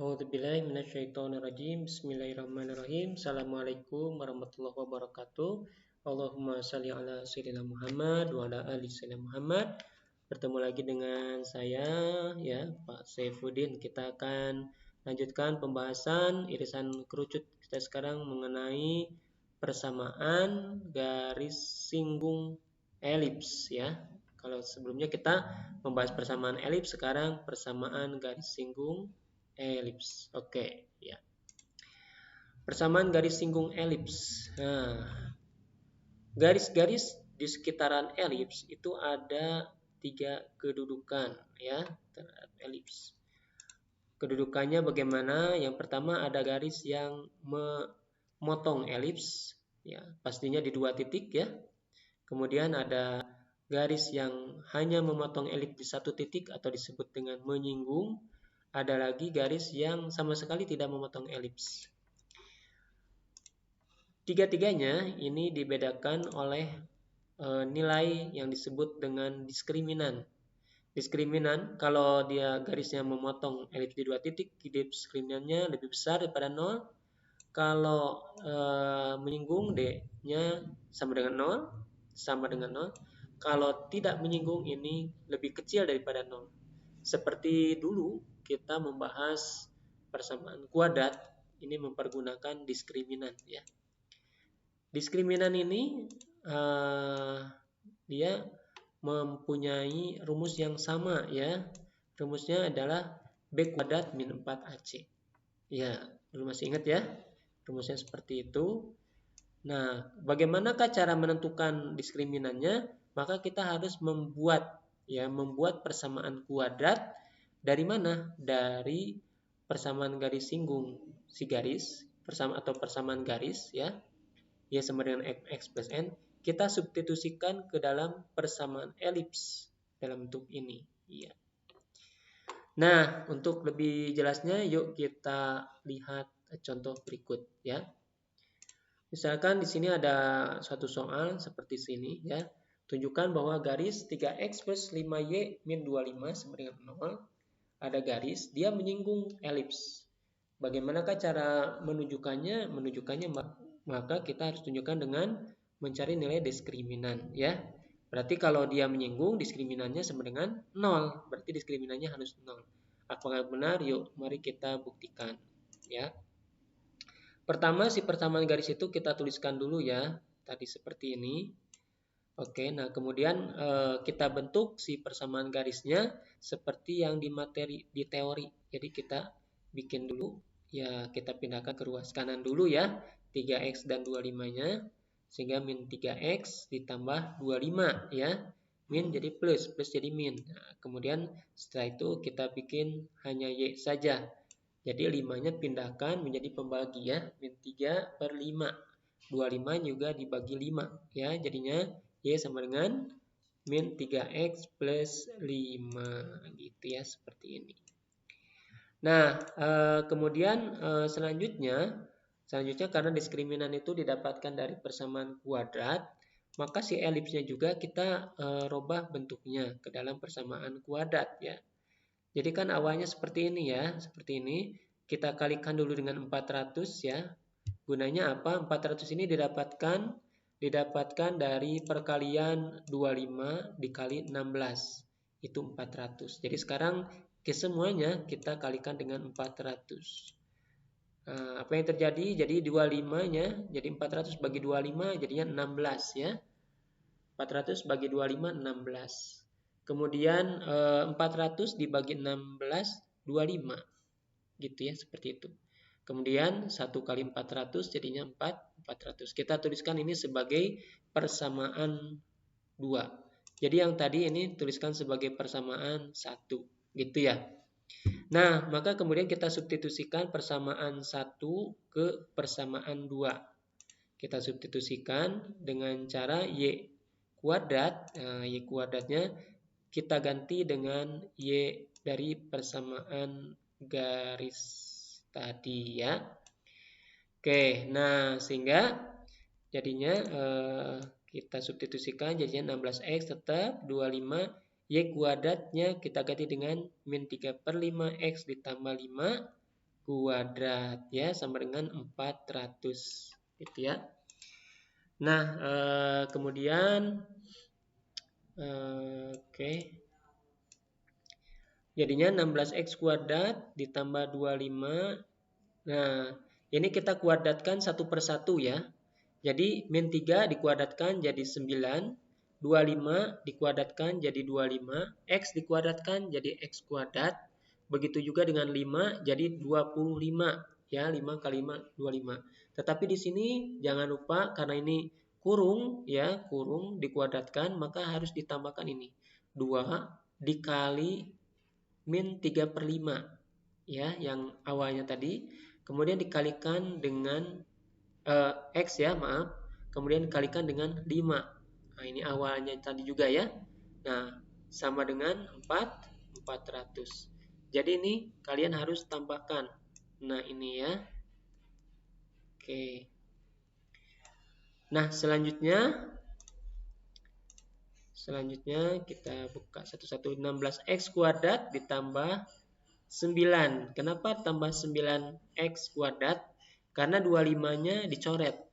A'udzubillahi minasyaitonirrajim. Bismillahirrahmanirrahim. Assalamualaikum warahmatullahi wabarakatuh. Allahumma shalli ala sayyidina Muhammad wa ala ali sayyidina Muhammad. Bertemu lagi dengan saya ya, Pak Saifuddin. Kita akan lanjutkan pembahasan irisan kerucut kita sekarang mengenai persamaan garis singgung elips ya. Kalau sebelumnya kita membahas persamaan elips, sekarang persamaan garis singgung elips. Oke, ya. Persamaan garis singgung elips. Nah, garis-garis di sekitaran elips itu ada 3 kedudukan ya terhadap elips. Kedudukannya bagaimana? Yang pertama ada garis yang memotong elips ya, pastinya di 2 titik ya. Kemudian ada garis yang hanya memotong elips di 1 titik atau disebut dengan menyinggung. Ada lagi garis yang sama sekali tidak memotong elips. Tiga-tiganya ini dibedakan oleh nilai yang disebut dengan diskriminan. Diskriminan kalau dia garisnya memotong elips di 2 titik, diskriminannya lebih besar daripada 0. Kalau menyinggung D-nya sama dengan 0. Kalau tidak menyinggung ini lebih kecil daripada 0. Seperti dulu kita membahas persamaan kuadrat, ini mempergunakan diskriminan ya. Diskriminan ini dia mempunyai rumus yang sama ya. Rumusnya adalah B kuadrat min 4AC. Ya, belum masih ingat ya? Rumusnya seperti itu. Nah, bagaimanakah cara menentukan diskriminannya? Maka kita harus membuat persamaan kuadrat dari mana? Dari persamaan garis singgung si garis, persamaan garis ya. Y sama dengan X plus N. Kita substitusikan ke dalam persamaan elips dalam bentuk ini. Ya. Nah, untuk lebih jelasnya yuk kita lihat contoh berikut ya. Misalkan di sini ada suatu soal seperti sini ya. Tunjukkan bahwa garis 3x plus 5y min 25 sama dengan 0. Ada garis, dia menyinggung elips. Bagaimanakah cara menunjukkannya? Maka kita harus tunjukkan dengan mencari nilai diskriminan ya. Berarti kalau dia menyinggung, diskriminannya sama dengan 0. Berarti diskriminannya harus 0. Apakah benar? Yuk, mari kita buktikan ya. Pertama, si persamaan garis itu kita tuliskan dulu ya. Tadi seperti ini. Oke, nah kemudian kita bentuk si persamaan garisnya seperti yang di teori. Jadi kita bikin dulu, ya kita pindahkan ke ruas kanan dulu ya. 3x dan 25-nya. Sehingga min 3x ditambah 25 ya. Min jadi plus jadi min. Nah, kemudian setelah itu kita bikin hanya y saja. Jadi 5-nya pindahkan menjadi pembagi ya. Min 3 per 5. 25 juga dibagi 5 ya. Jadinya y sama dengan min 3x plus 5 gitu ya, seperti ini. Nah, kemudian selanjutnya karena diskriminan itu didapatkan dari persamaan kuadrat, maka si elipsnya juga kita robah bentuknya ke dalam persamaan kuadrat ya. Jadi kan awalnya seperti ini ya, seperti ini. Kita kalikan dulu dengan 400 ya. Gunanya apa? 400 ini didapatkan dari perkalian 25 dikali 16. Itu 400. Jadi sekarang kesemuanya kita kalikan dengan 400. Nah, apa yang terjadi? Jadi 25-nya jadi 400 bagi 25 jadinya 16 ya. 400 bagi 25 16. Kemudian 400 dibagi 16 25. Gitu ya, seperti itu. Kemudian 1 kali 400 jadinya 400. Kita tuliskan ini sebagai persamaan 2. Jadi yang tadi ini tuliskan sebagai persamaan 1. Gitu ya. Nah, maka kemudian kita substitusikan persamaan 1 ke persamaan 2. Kita substitusikan dengan cara y kuadrat. Nah, y kuadratnya kita ganti dengan y dari persamaan garis tadi ya. Oke, nah sehingga jadinya kita substitusikan jadinya 16x tetap 25. Y kuadratnya kita ganti dengan min 3 per 5x ditambah 5 kuadrat ya, sama dengan 400 gitu ya. Nah, kemudian oke. Jadinya 16x kuadrat ditambah 25. Nah, ini kita kuadratkan satu persatu ya. Jadi min 3 dikuadratkan jadi 9, 25 dikuadratkan jadi 25, x dikuadratkan jadi x kuadrat. Begitu juga dengan 5 jadi 25 ya, 5 kali 5 25. Tetapi di sini jangan lupa karena ini kurung ya, kurung dikuadratkan maka harus ditambahkan ini. 2 dikali min 3/5 ya, yang awalnya tadi. Kemudian dikalikan dengan X ya, maaf. Kemudian dikalikan dengan 5. Nah, ini awalnya tadi juga ya. Nah, sama dengan 400. Jadi ini kalian harus tambahkan. Nah, ini ya. Oke. Nah, selanjutnya kita buka satu-satu. 16x kuadrat ditambah 9. Kenapa tambah 9x kuadrat? Karena 25-nya dicoret.